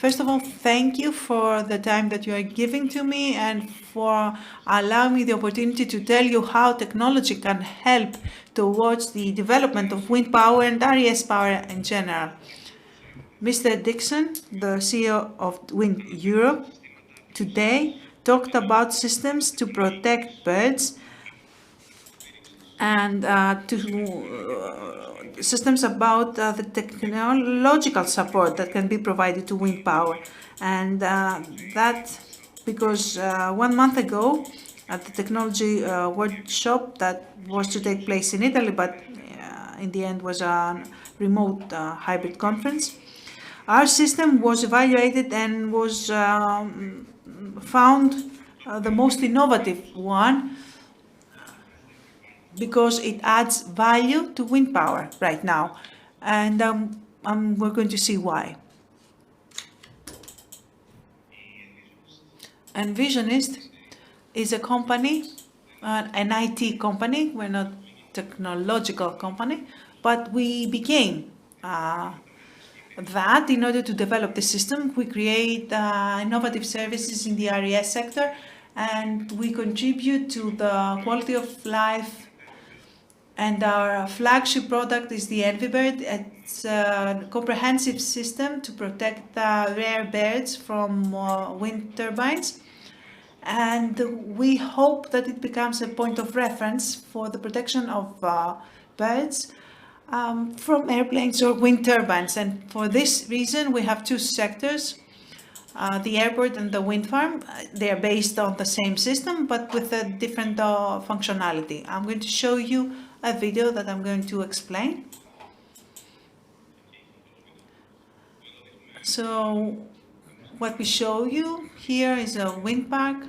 First of all, thank you for the time that you are giving to me and for allowing me the opportunity to tell you how technology can help towards the development of wind power and RES power in general. Mr. Dixon, the CEO of Wind Europe, today talked about systems to protect birds and systems about the technological support that can be provided to wind power. And that because 1 month ago at the technology workshop that was to take place in Italy, but in the end was a remote hybrid conference, our system was evaluated and was found the most innovative one because it adds value to wind power right now, and we're going to see why. Nvisionist is a company, an IT company. We're not a technological company, but we became that in order to develop the system. We create innovative services in the RES sector, and we contribute to the quality of life. And our flagship product is the Nvbird. It's a comprehensive system to protect rare birds from wind turbines. And we hope that it becomes a point of reference for the protection of birds from airplanes or wind turbines. And for this reason, we have two sectors, the airport and the wind farm. They are based on the same system, but with a different functionality. I'm going to show you a video that I'm going to explain. So what we show you here is a wind farm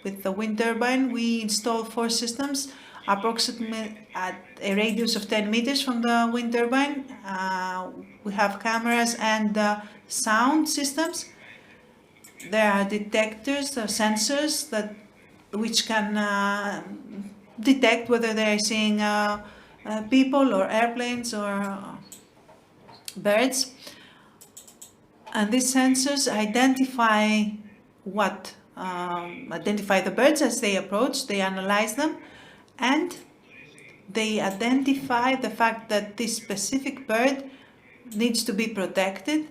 with the wind turbine. We install 4 systems approximately at a radius of 10 meters from the wind turbine. We have cameras and sound systems. There are detectors, sensors which can detect whether they're seeing people or airplanes or birds. And these sensors identify the birds as they approach, they analyze them, and they identify the fact that this specific bird needs to be protected.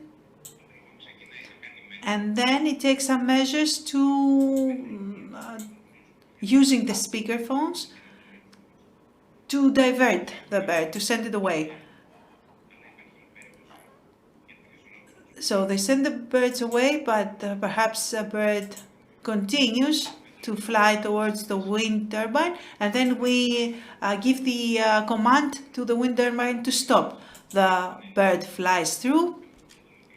And then it takes some measures to using the speakerphones to divert the bird, to send it away. So they send the birds away, but perhaps a bird continues to fly towards the wind turbine, and then we give the command to the wind turbine to stop. The bird flies through,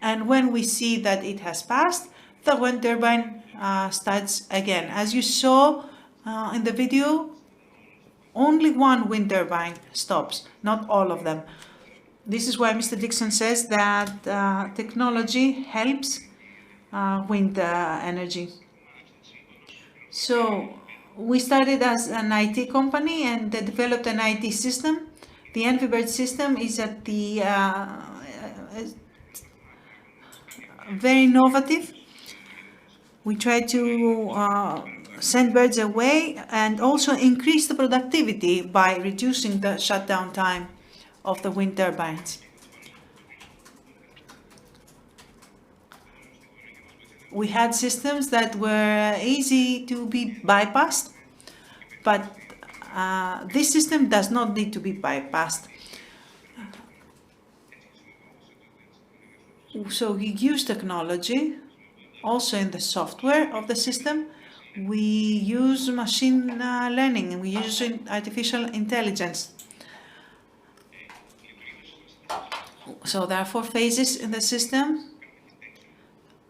and when we see that it has passed, the wind turbine starts again. As you saw in the video, only one wind turbine stops, not all of them. This is why Mr. Dixon says that technology helps wind energy. So we started as an IT company and developed an IT system. The Nvbird system is at the very innovative. We try to send birds away and also increase the productivity by reducing the shutdown time of the wind turbines. We had systems that were easy to be bypassed, but this system does not need to be bypassed. So we use technology also in the software of the system. We use machine learning and we use artificial intelligence. So there are 4 phases in the system.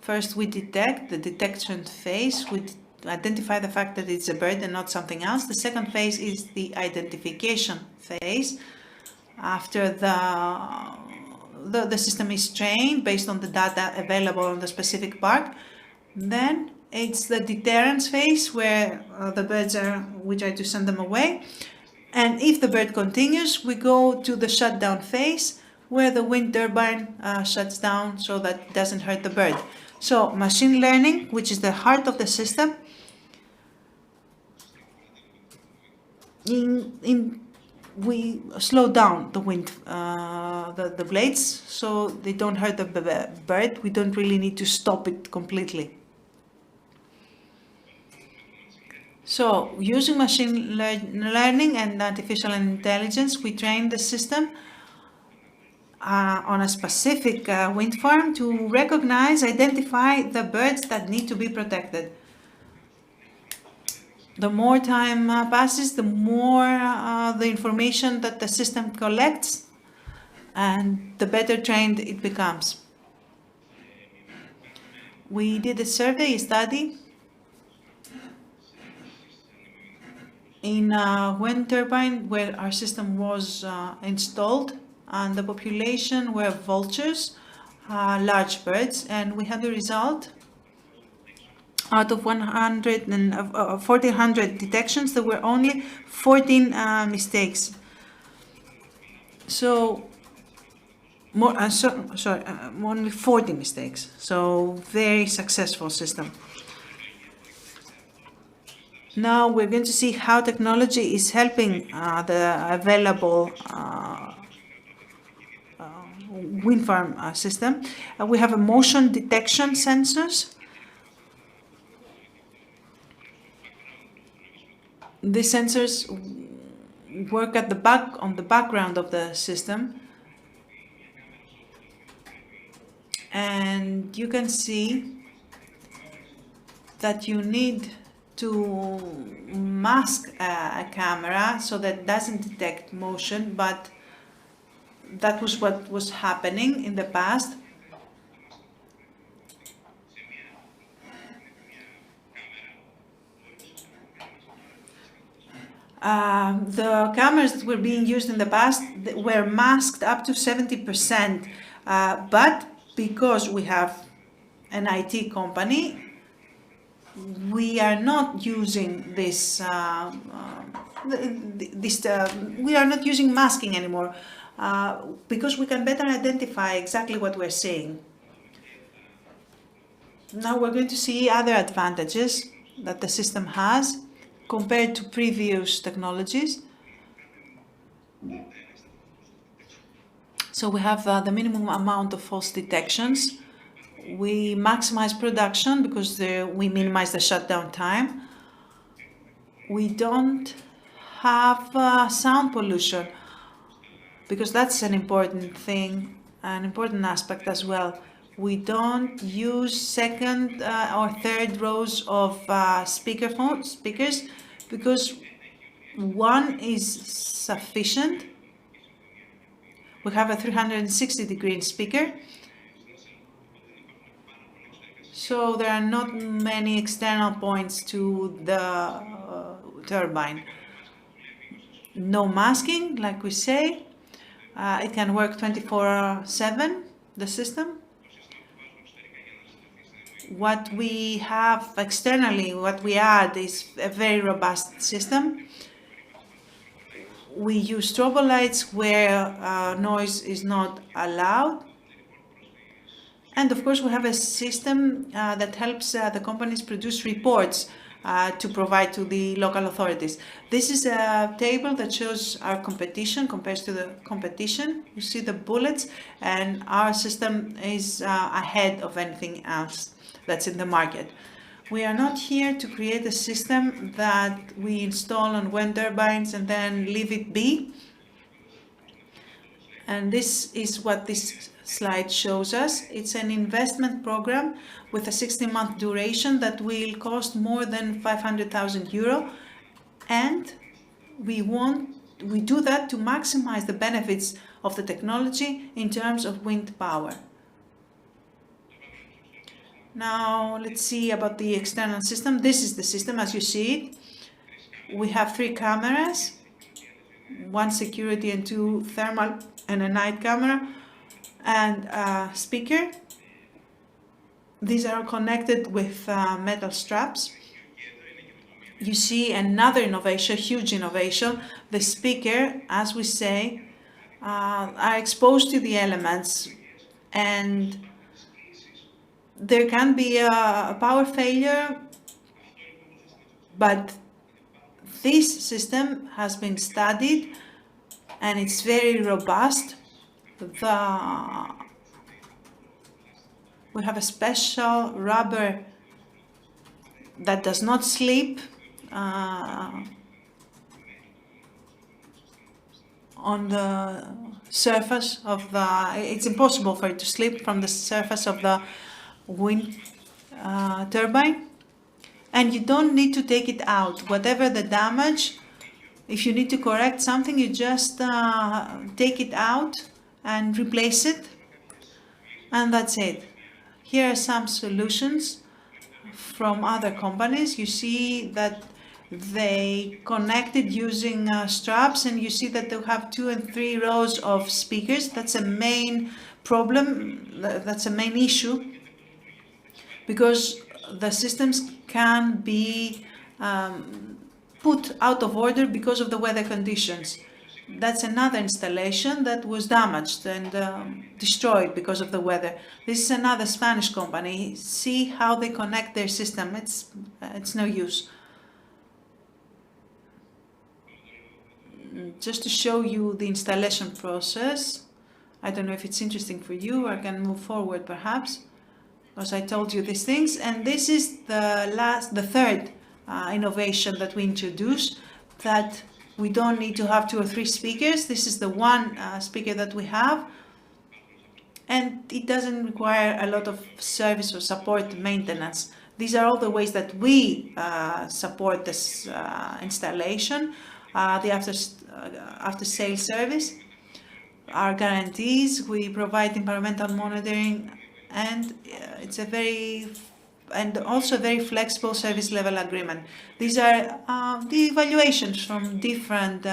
First, we detect the detection phase. We identify the fact that it's a bird and not something else. The second phase is the identification phase. After the system is trained based on the data available on the specific park. Then it's the deterrence phase where the birds we try to send them away. And if the bird continues, we go to the shutdown phase where the wind turbine shuts down so that it doesn't hurt the bird. So machine learning, which is the heart of the system, we slow down the wind, the blades, so they don't hurt the bird. We don't really need to stop it completely. So using machine learning and artificial intelligence, we train the system on a specific wind farm to recognize, identify the birds that need to be protected. The more time passes, the more the information that the system collects, and the better trained it becomes. We did a survey, a study, in a wind turbine where our system was installed, and the population were vultures, large birds, and we had the result. Out of 1,400 detections, there were only 14 mistakes. So, only 40 mistakes. So, very successful system. Now we're going to see how technology is helping the available wind farm system. We have a motion detection sensors. These sensors work at on the background of the system, and you can see that you need to mask a camera so that it doesn't detect motion, but that was what was happening in the past. The cameras that were being used in the past were masked up to 70%, but because we have an IT company, we are not using this. We are not using masking anymore because we can better identify exactly what we're seeing. Now we're going to see other advantages that the system has compared to previous technologies. So we have the minimum amount of false detections. We maximize production because we minimize the shutdown time. We don't have sound pollution because that's an important thing, an important aspect as well. We don't use second or third rows of speakers because one is sufficient. We have a 360-degree speaker, so there are not many external points to the turbine. No masking, like we say. It can work 24/7, the system. What we have externally, what we add is a very robust system. We use strobo lights where noise is not allowed. And of course, we have a system that helps the companies produce reports to provide to the local authorities. This is a table that shows our competition, compares to the competition. You see the bullets, and our system is ahead of anything else that's in the market. We are not here to create a system that we install on wind turbines and then leave it be. And this is what this slide shows us. It's an investment program with a 60-month duration that will cost more than 500,000 euro. And we do that to maximize the benefits of the technology in terms of wind power. Now let's see about the external system. This is the system as you see it. We have 3 cameras, 1 security and 2 thermal and a night camera, and a speaker. These are connected with metal straps. You see another innovation, huge innovation. The speaker, as we say, are exposed to the elements, and there can be a power failure, but this system has been studied and it's very robust. We have a special rubber that does not slip on the surface of it's impossible for it to slip from the surface of the wind turbine, and you don't need to take it out. Whatever the damage, if you need to correct something, you just take it out and replace it, and that's it. Here are some solutions from other companies. You see that they connected using straps, and you see that they have 2 and 3 rows of speakers. That's a main problem, that's a main issue, because the systems can be put out of order because of the weather conditions. That's another installation that was damaged and destroyed because of the weather. This is another Spanish company. See how they connect their system. It's no use. Just to show you the installation process. I don't know if it's interesting for you, or I can move forward perhaps, because I told you these things. And this is the third innovation that we introduced, that we don't need to have 2 or 3 speakers. This is the one speaker that we have, and it doesn't require a lot of service or support maintenance. These are all the ways that we support this installation, the after-sales service, our guarantees. We provide environmental monitoring, and it's also a very flexible service level agreement. These are the evaluations from different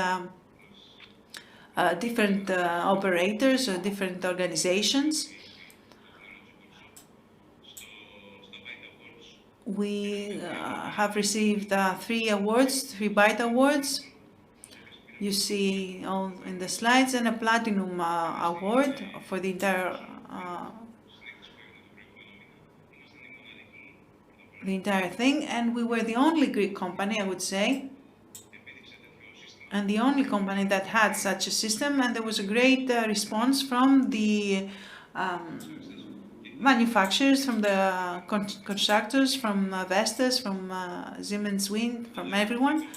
operators or different organizations. We have received 3 awards, 3 Byte awards. You see all in the slides, and a platinum award for the entire thing. And we were the only Greek company, I would say, and the only company that had such a system. And there was a great response from the manufacturers, from the constructors, from Vestas, from Siemens Wind, from everyone.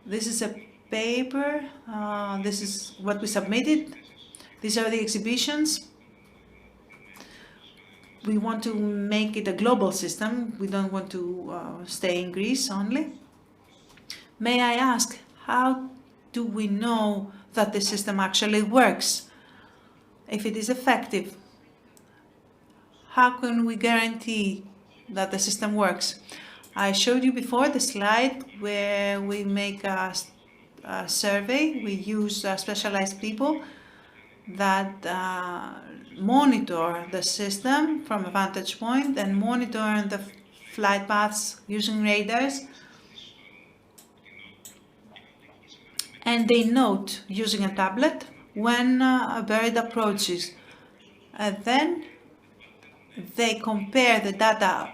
This is a paper. This is what we submitted. These are the exhibitions. We want to make it a global system. We don't want to stay in Greece only. May I ask, how do we know that the system actually works? If it is effective, how can we guarantee that the system works? I showed you before the slide where we make a survey. We use specialized people that monitor the system from a vantage point and monitor the flight paths using radars. And they note using a tablet when a bird approaches. And then they compare the data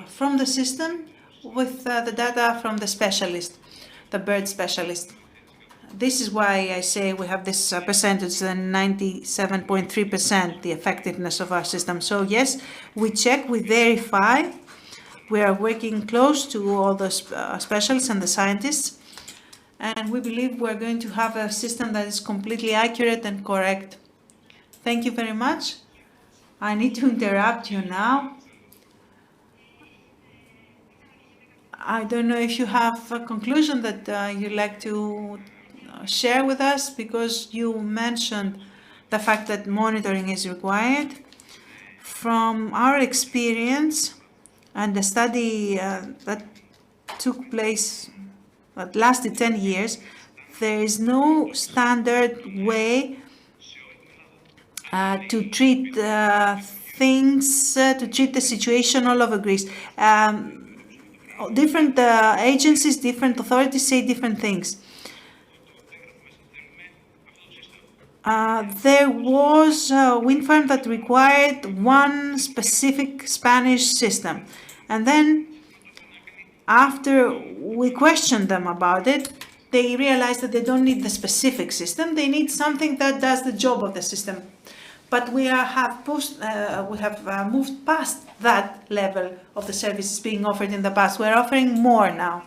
from the system with the data from the specialist, the bird specialist. This is why I say we have this percentage, 97.3%, the effectiveness of our system. So yes, we check, we verify. We are working close to all the specialists and the scientists, and we believe we're going to have a system that is completely accurate and correct. Thank you very much. I need to interrupt you now. I don't know if you have a conclusion that you'd like to share with us, because you mentioned the fact that monitoring is required. From our experience and the study that took place, that lasted 10 years, there is no standard way to treat things, to treat the situation all over Greece. Different agencies, different authorities say different things. there was a wind farm that required one specific Spanish system. And then after we questioned them about it, they realized that they don't need the specific system, they need something that does the job of the system. But we have moved past that level of the services being offered in the past. We're offering more now.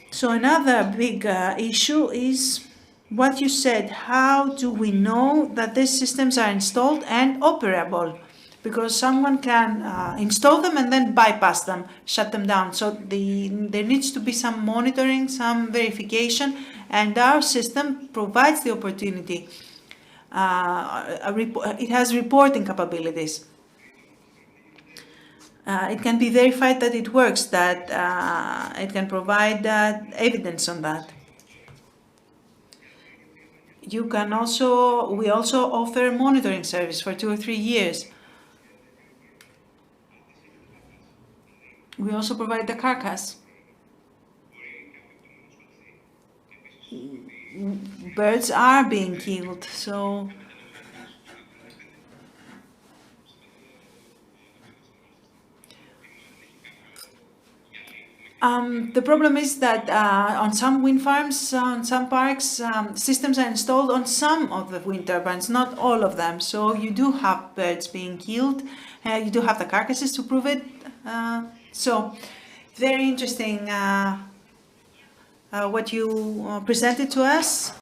So another big issue is what you said. How do we know that these systems are installed and operable? Because someone can install them and then bypass them, shut them down. So there needs to be some monitoring, some verification, and our system provides the opportunity. It has reporting capabilities. It can be verified that it works, that it can provide evidence on that. You can also, we also offer monitoring service for 2 or 3 years. We also provide the carcass. Birds are being killed, so the problem is that on some wind farms, on some parks, systems are installed on some of the wind turbines, not all of them. So you do have birds being killed. You do have the carcasses to prove it. So very interesting what you presented to us.